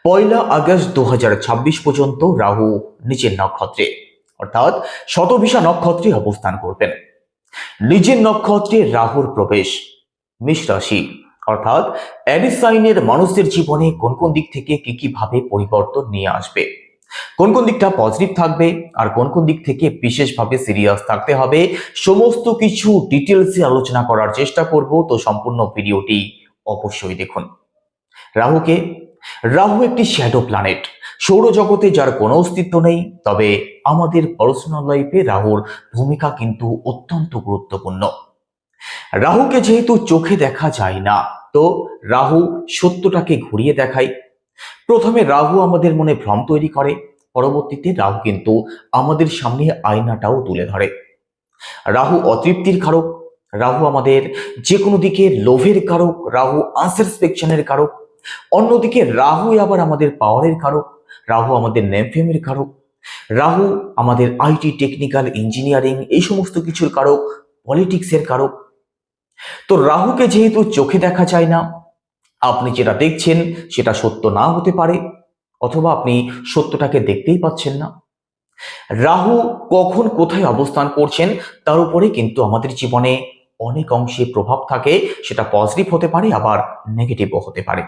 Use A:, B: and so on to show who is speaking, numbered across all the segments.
A: পয়লা August 2026 পর্যন্ত রাহু নিজের নক্ষত্রে অর্থাৎ শতভিষা নক্ষত্রে অবস্থান করবেন। নিজের নক্ষত্রে রাহুর প্রবেশ মেষ রাশি অর্থাৎ অ্যারিস সাইনের মানুষদের জীবনে কোন কোন দিক থেকে কি কি ভাবে পরিবর্তন নিয়ে আসবে, কোন কোন দিকটা পজিটিভ থাকবে আর কোন কোন দিক থেকে বিশেষভাবে সিরিয়াস থাকতে হবে, সমস্ত কিছু ডিটেলসে আলোচনা করার চেষ্টা করব। তো সম্পূর্ণ ভিডিওটি অবশ্যই দেখুন। রাহুকে রাহু একটি শ্যাডো প্ল্যানেট, সৌরজগতে যার কোনো অস্তিত্ব নেই, তবে আমাদের পার্সোনাল লাইফে রাহুর ভূমিকা কিন্তু অত্যন্ত গুরুত্বপূর্ণ। রাহুকে যেহেতু চোখে দেখা যায় না, তো রাহু সত্যটাকে ঘুরিয়ে দেখায়। প্রথমে রাহু আমাদের মনে ভ্রম তৈরি করে, পরবর্তীতে রাহু কিন্তু আমাদের সামনে আয়নাটাও তুলে ধরে। রাহু অতৃপ্তির কারক, রাহু আমাদের যে কোনো দিকে লোভের কারক, রাহু আনসাটিসফ্যাকশনের কারক। অন্যদিকে রাহু আবার আমাদের পাওয়ারের কারক, রাহু আমাদের নেম ফেমের কারক, রাহু আমাদের আইটি, টেকনিক্যাল, ইঞ্জিনিয়ারিং এই সমস্ত কিছুর কারক, পলিটিক্সের কারক। তো রাহুকে যেহেতু চোখে দেখা যায় না, আপনি যেটা দেখছেন সেটা সত্য না হতে পারে, অথবা আপনি সত্যটাকে দেখতেই পাচ্ছেন না। রাহু কখন কোথায় অবস্থান করছেন তার উপরে কিন্তু আমাদের জীবনে অনেক অংশে প্রভাব থাকে। সেটা পজিটিভ হতে পারে, আবার নেগেটিভও হতে পারে।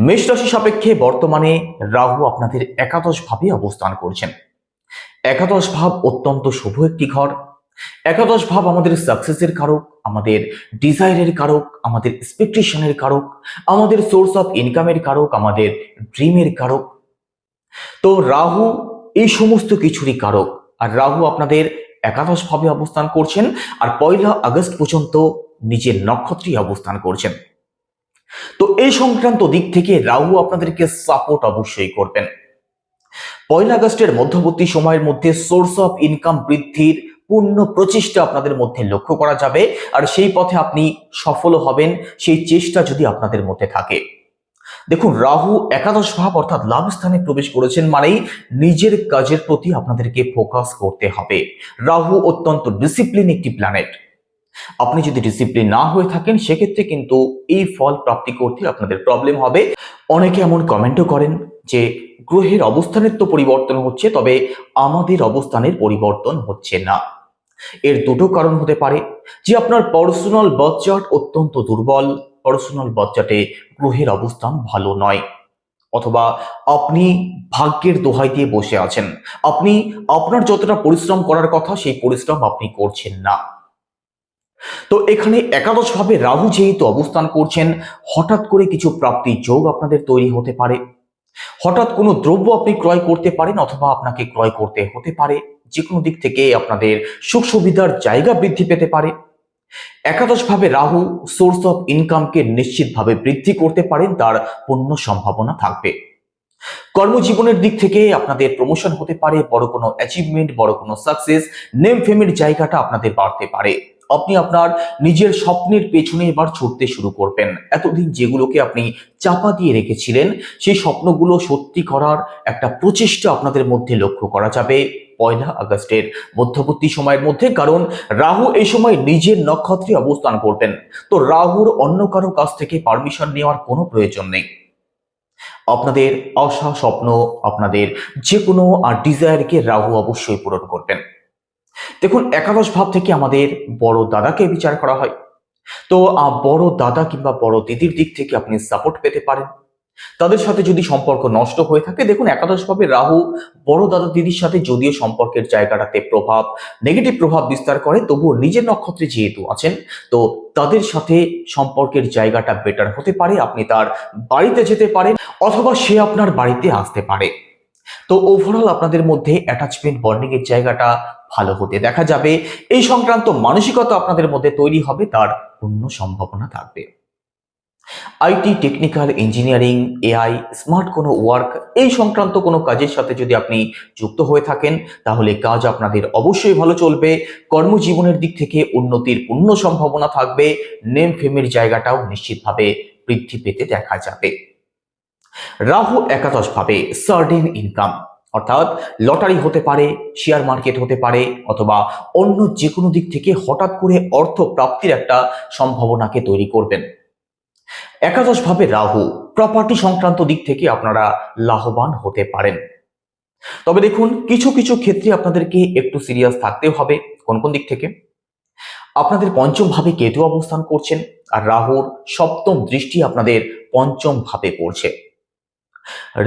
A: মেষ রাশি সাপেক্ষে বর্তমানে রাহু আপনাদের একাদশ ভাবে অবস্থান করছেন। একাদশ ভাব অত্যন্ত শুভ একটি ঘর। একাদশ ভাব আমাদের সাকসেসের কারক, আমাদের ডিজায়ারের কারক, আমাদের এক্সপেকটেশনের কারক, আমাদের সোর্স অফ ইনকামের কারক, আমাদের ড্রিমের কারক। তো রাহু এই সমস্ত কিছুরই কারক। আর রাহু আপনাদের একাদশ ভাবে অবস্থান করছেন, আর পয়লা আগস্ট পর্যন্ত নিজের নক্ষত্রে অবস্থান করছেন। তো এই সংক্রান্ত দিক থেকে রাহু আপনাদেরকে সাপোর্ট অবশ্যই করবেন। পয়লা আগস্টের মধ্যবর্তী সময়ের মধ্যে সোর্স অফ ইনকাম বৃদ্ধির পূর্ণ প্রচেষ্টা আপনাদের মধ্যে লক্ষ্য করা যাবে, আর সেই পথে আপনি সফল হবেন, সেই চেষ্টা যদি আপনাদের মধ্যে থাকে। দেখুন, রাহু একাদশ ভাব অর্থাৎ লাভ স্থানে প্রবেশ করেছেন মানেই নিজের কাজের প্রতি আপনাদেরকে ফোকাস করতে হবে। রাহু অত্যন্ত ডিসিপ্লিন একটি প্ল্যানেট। আপনি যদি ডিসিপ্লিন না হয়ে থাকেন, সেক্ষেত্রে কিন্তু এই ফল প্রাপ্তি করতে আপনাদের প্রবলেম হবে। অনেকে এমন কমেন্টও করেন যে গ্রহের অবস্থানের তো পরিবর্তন হচ্ছে, তবে আমাদের অবস্থানের পরিবর্তন হচ্ছে না। এর দুটো কারণ হতে পারে, যে আপনার পার্সোনাল বার্থ চার্ট অত্যন্ত দুর্বল, পার্সোনাল বার্থ চার্টে গ্রহের অবস্থান ভালো নয়, অথবা আপনি ভাগ্যের দোহাই দিয়ে বসে আছেন, আপনি আপনার যতটা পরিশ্রম করার কথা সেই পরিশ্রম আপনি করছেন না। তো এখানে একাদশ ভাবে রাহু যেহেতু অবস্থান করছেন, হঠাৎ করে কিছু প্রাপ্তির যোগ আপনাদের তৈরি হতে পারে। হঠাৎ কোনো দ্রব্য আপনি ক্রয় করতে পারেন, অথবা আপনাকে ক্রয় করতে হতে পারে। যে কোনো দিক থেকে আপনাদের সুখ সুবিধার জায়গা বৃদ্ধি পেতে পারে। একাদশ ভাবে রাহু সোর্স অফ ইনকামকে নিশ্চিতভাবে বৃদ্ধি করতে পারেন, তার পূর্ণ সম্ভাবনা থাকবে। কর্মজীবনের দিক থেকে আপনাদের প্রমোশন হতে পারে, বড় কোনো অ্যাচিভমেন্ট, বড় কোনো সাকসেস, নেম ফেমের জায়গাটা আপনাদের বাড়তে পারে। আপনি আপনার নিজের স্বপ্নের পেছনে এবার ছুটতে শুরু করবেন। এতদিন যেগুলোকে আপনি চাপা দিয়ে রেখেছিলেন, সেই স্বপ্নগুলো সত্যি করার একটা প্রচেষ্টা আপনাদের মধ্যে লক্ষ্য করা যাবে পয়লা আগস্টের মধ্যবর্তী সময়ের মধ্যে। কারণ রাহু এই সময় নিজের নক্ষত্রে অবস্থান করবেন। তো রাহুর অন্য কারো কাছ থেকে পারমিশন নেওয়ার কোনো প্রয়োজন নেই। আপনাদের আশা, স্বপ্ন, আপনাদের যে কোনো ডিজায়ারকে রাহু অবশ্যই পূরণ করবেন। দেখুন, একাদশ ভাব থেকে আমাদের বড় দাদাকে বিচার করা হয়। তো বড় দাদা কিংবা বড় দিদির দিক থেকে আপনি সাপোর্ট পেতে পারেন। তাদের সাথে যদি সম্পর্ক নষ্ট হয়ে থাকে, দেখুন একাদশ ভাবে রাহু বড় দাদা দিদির সাথে যদিও সম্পর্কের জায়গাটাতে নেগেটিভ প্রভাব বিস্তার করে, তবুও নিজের নক্ষত্রে যেহেতু আছেন, তো তাদের সাথে সম্পর্কের জায়গাটা বেটার হতে পারে। আপনি তার বাড়িতে যেতে পারেন, অথবা সে আপনার বাড়িতে আসতে পারে। তো ওভারঅল আপনাদের মধ্যে অ্যাটাচমেন্ট, বন্ডিং এর জায়গাটা ভালো হতে দেখা যাবে। এই সংক্রান্ত মানসিকতা আপনাদের মধ্যে তৈরি হবে, তার পূর্ণ সম্ভাবনা থাকবে। IT, technical, engineering, AI, smart কোনো ওয়ার্ক, এই সংক্রান্ত কোনো কাজের সাথে যদি আপনি যুক্ত হয়ে থাকেন, তাহলে কাজ আপনাদের অবশ্যই ভালো চলবে। কর্মজীবনের দিক থেকে উন্নতির পূর্ণ সম্ভাবনা থাকবে। নেম ফেমের জায়গাটাও নিশ্চিতভাবে বৃদ্ধি পেতে দেখা যাবে। রাহু একাদশ ভাবে সার্টেন ইনকাম অর্থাৎ লটারি হতে পারে, শেয়ার মার্কেট হতে পারে, অথবা অন্য যে কোনো দিক থেকে হঠাৎ করে অর্থ প্রাপ্তির একটা সম্ভাবনাকে তৈরি করবেন। একাদশ ভাবে রাহু, প্রপার্টি সংক্রান্ত দিক থেকে আপনারা লাভবান হতে পারেন। তবে দেখুন, কিছু কিছু ক্ষেত্রে আপনাদেরকে একটু সিরিয়াস থাকতে হবে। কোন কোন দিক থেকে? আপনাদের পঞ্চম ভাবে কেতু অবস্থান করছেন, আর রাহুর সপ্তম দৃষ্টি আপনাদের পঞ্চম ভাবে পড়ছে।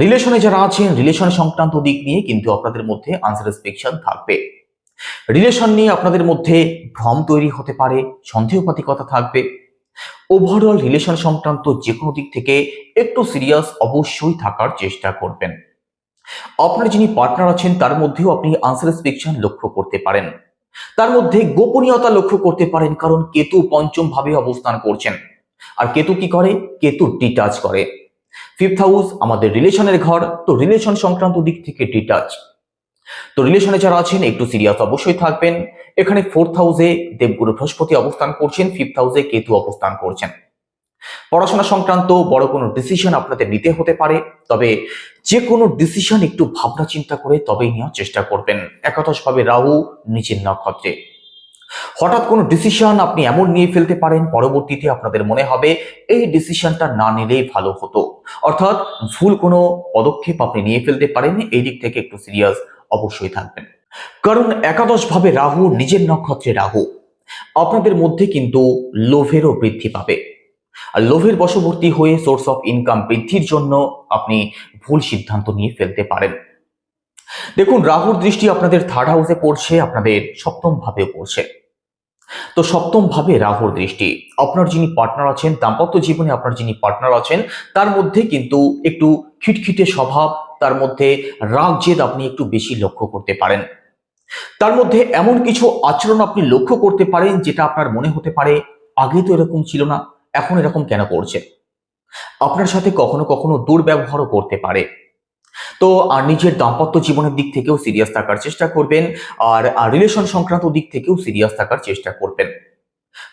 A: রিলেশনে যারা আছেন, রিলেশন সংক্রান্ত দিক নিয়ে কিন্তু আপনাদের মধ্যে আনস্যাটিসফ্যাকশন থাকবে। রিলেশন নিয়ে আপনাদের মধ্যে ভ্রম তৈরি হতে পারে, সন্দেহপাতিকতা থাকবে। ওভারঅল রিলেশন সংক্রান্ত যে কোনো দিক থেকে একটু সিরিয়াস অবশ্যই থাকার চেষ্টা করবেন। আপনার যিনি পার্টনার আছেন তার মধ্যেও আপনি আনস্যাটিসফ্যাকশন লক্ষ্য করতে পারেন, তার মধ্যে গোপনীয়তা লক্ষ্য করতে পারেন, কারণ কেতু পঞ্চম ভাবে অবস্থান করছেন। আর কেতু কি করে? কেতু ডিটাচ করে। ফিফথ হাউস আমাদের রিলেশনের ঘর, তো রিলেশন সংক্রান্ত দিক থেকে ডিটাচ। তো রিলেশনে যারা আছেন একটু সিরিয়াস অবশ্যই থাকবেন। এখানে ফোর্থ হাউসে দেবগুরু বৃহস্পতি অবস্থান করছেন, ফিফথ হাউসে কেতু অবস্থান করছেন। পড়াশোনা সংক্রান্ত বড় কোনো ডিসিশন আপনাদের নিতে হতে পারে, তবে যে কোনো ডিসিশন একটু ভাবনা চিন্তা করে তবেই নেওয়ার চেষ্টা করবেন। একাদশ ভাবে রাহু নিচের নক্ষত্রে। হঠাৎ কোনো ডিসিশন আপনি এমন নিয়ে ফেলতে পারেন, পরবর্তীতে আপনাদের মনে হবে এই ডিসিশনটা না নিলেই ভালো হতো। অর্থাৎ ভুল কোনো পদক্ষেপ আপনি নিয়ে ফেলতে পারেন, এই দিক থেকে একটু সিরিয়াস অবশ্যই থাকবেন। কারণ একাদশ ভাবে রাহু, নিজের নক্ষত্রে রাহু, আপনাদের মধ্যে কিন্তু লোভেরও বৃদ্ধি পাবে। আর লোভের বশবর্তী হয়ে সোর্স অফ ইনকাম বৃদ্ধির জন্য আপনি ভুল সিদ্ধান্ত নিয়ে ফেলতে পারেন। দেখুন, রাহুর দৃষ্টি আপনাদের থার্ড হাউসে পড়ছে, আপনাদের সপ্তম ভাবে পড়ছে। তো সপ্তম ভাবে রাহুর দৃষ্টি, আপনার যিনি পার্টনার আছেন, দাম্পত্য জীবনে আপনার যিনি পার্টনার আছেন তার মধ্যে কিন্তু একটু খিটখিটে স্বভাব, তার মধ্যে রাগ জেদ আপনি একটু বেশি লক্ষ্য করতে পারেন। তার মধ্যে এমন কিছু আচরণ আপনি লক্ষ্য করতে পারেন যেটা আপনার মনে হতে পারে আগে তো এরকম ছিল না, এখন এরকম কেন করছে। আপনার সাথে কখনো কখনো দুর্ব্যবহারও করতে পারে। তো আর নিজের দাম্পত্য জীবনের দিক থেকেও সিরিয়াস থাকার চেষ্টা করবেন, আর রিলেশন সংক্রান্ত দিক থেকেও সিরিয়াস থাকার চেষ্টা করবেন।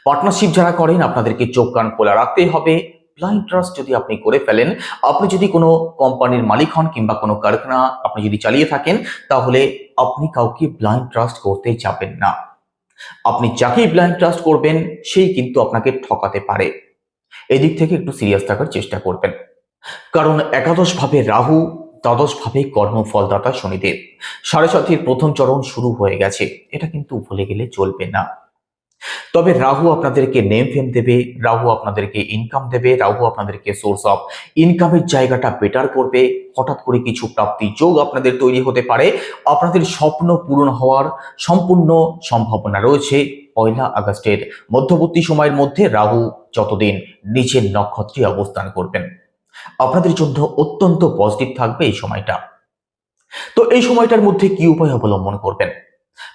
A: পার্টনারশিপ যারা করেন আপনাদেরকে চোখ কান খোলা রাখতেই হবে। ব্লাইন্ড ট্রাস্ট যদি আপনি করে ফেলেন, আপনি যদি কোনো কোম্পানির মালিক হন কিংবা কোনো কারখানা আপনি যদি চালিয়ে থাকেন, তাহলে আপনি কাউকে ব্লাইন্ড ট্রাস্ট করতে যাবেন না। আপনি যাকেই ব্লাইন্ড ট্রাস্ট করবেন সেই কিন্তু আপনাকে ঠকাতে পারে। এদিক থেকে একটু সিরিয়াস থাকার চেষ্টা করবেন। কারণ একাদশ ভাবে রাহু, দ্বাদশ ভাবে কর্মফলদাতা শনিদেব, সাড়ে সাতির প্রথম চরণ শুরু হয়ে গেছে, এটা কিন্তু ভুলে গেলে চলবে না। তবে রাহু আপনাদেরকে নেম ফেম দেবে, রাহু আপনাদেরকে ইনকাম দেবে, রাহু আপনাদেরকে সোর্স অফ ইনকামের জায়গাটা বেটার করবে। হঠাৎ করে কিছু প্রাপ্তি যোগ আপনাদের তৈরি হতে পারে, আপনাদের স্বপ্ন পূরণ হওয়ার সম্পূর্ণ সম্ভাবনা রয়েছে। 1 আগস্টের মধ্যবর্তী সময়ের মধ্যে রাহু যতদিন নিজের নক্ষত্রে অবস্থান করবেন, আপনাদের জন্য অত্যন্ত পজিটিভ থাকবে এই সময়টা। তো এই সময়টার মধ্যে কি উপায় অবলম্বন করবেন?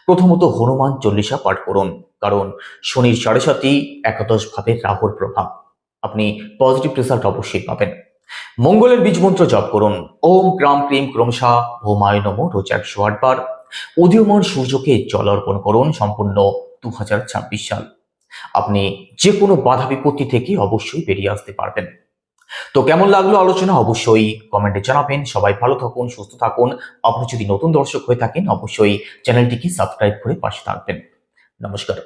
A: প্রথমত হনুমান চল্লিশা পাঠ করুন, কারণ শনির সাড়ে সাতি, একাদশ ভাবে রাহুর প্রভাব, আপনি পজিটিভ রেজাল্ট অবশ্যই পাবেন। মঙ্গলের বীজ মন্ত্র জপ করুন, ওম ক্রাম ক্রিম ক্রমশা ভৌমায় নমঃ, রোজ 108 বার। উদীয়মান সূর্যকে জল অর্পণ করুন সম্পূর্ণ 2026 সাল। আপনি যে কোনো বাধা বিপত্তি থেকে অবশ্যই বেরিয়ে আসতে পারবেন। তো কেমন লাগলো আলোচনা অবশ্যই কমেন্টে জানাবেন। সবাই ভালো থাকুন, সুস্থ থাকুন। আপনি যদি নতুন দর্শক হয়ে থাকেন অবশ্যই চ্যানেলটিকে সাবস্ক্রাইব করে পাশে থাকবেন। নমস্কার।